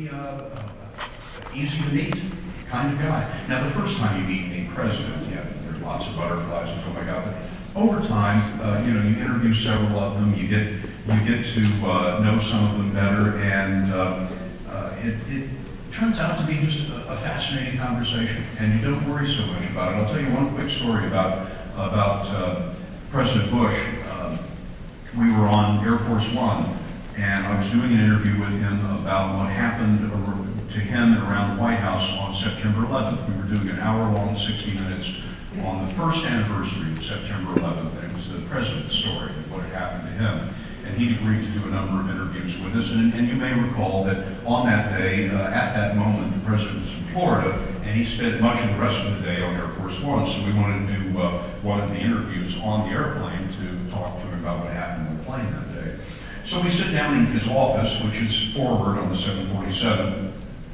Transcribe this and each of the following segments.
pretty easy to meet kind of guy. Now, the first time you meet a president, yeah, there's lots of butterflies and oh my God, but over time, you interview several of them, you get to know some of them better, and it turns out to be just a fascinating conversation, and you don't worry so much about it. I'll tell you one quick story about President Bush. We were on Air Force One, and I was doing an interview with him about what happened to him around the White House on September 11th. We were doing an hour-long 60 minutes on the first anniversary of September 11th, and it was the president's story of what had happened to him. And he agreed to do a number of interviews with us, and you may recall that on that day, at that moment, the president was in Florida, and he spent much of the rest of the day on Air Force One, so we wanted to do one of the interviews on the airplane to talk to him about what happened on the plane that day. So we sit down in his office, which is forward on the 747,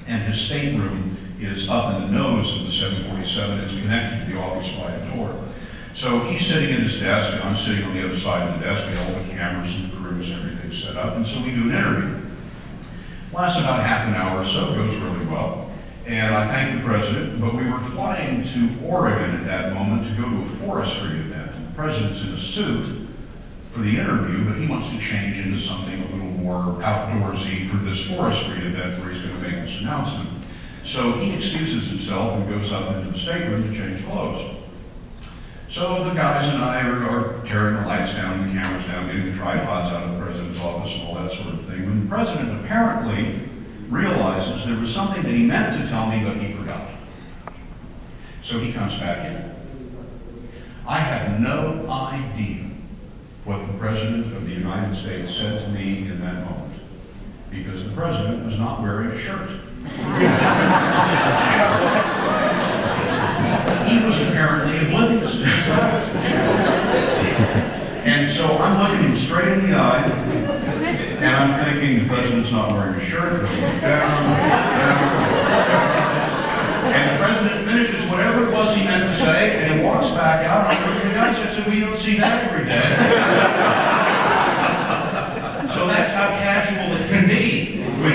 and his stateroom is up in the nose of the 747. It's connected to the office by a door. So he's sitting at his desk, and I'm sitting on the other side of the desk. We have all the cameras and the crews and everything set up, and so we do an interview. Lasts about half an hour or so, goes really well. And I thank the president, but we were flying to Oregon at that moment to go to a forestry event. The president's in a suit for the interview, but he wants to change into something a little more outdoorsy for this forestry event where he's going to make this announcement. So he excuses himself and goes up into the stateroom to change clothes. So the guys and I are carrying the lights down, the cameras down, getting the tripods out of the president's office and all that sort of thing. When the president apparently realizes there was something that he meant to tell me, but he forgot. So he comes back in. I have no idea what the President of the United States said to me in that moment, because the President was not wearing a shirt. He was apparently oblivious to his fact. And so I'm looking him straight in the eye, and I'm thinking the President's not wearing a shirt, and the President finishes whatever it was he meant to say, and he walks back out, and I'm looking at the guys, I said, well, you don't see that every day. So that's how casual it can be when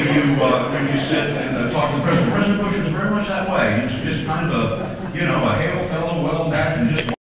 you sit and talk to the President. President Bush was very much that way. He was just kind of a hail fellow, well back, and just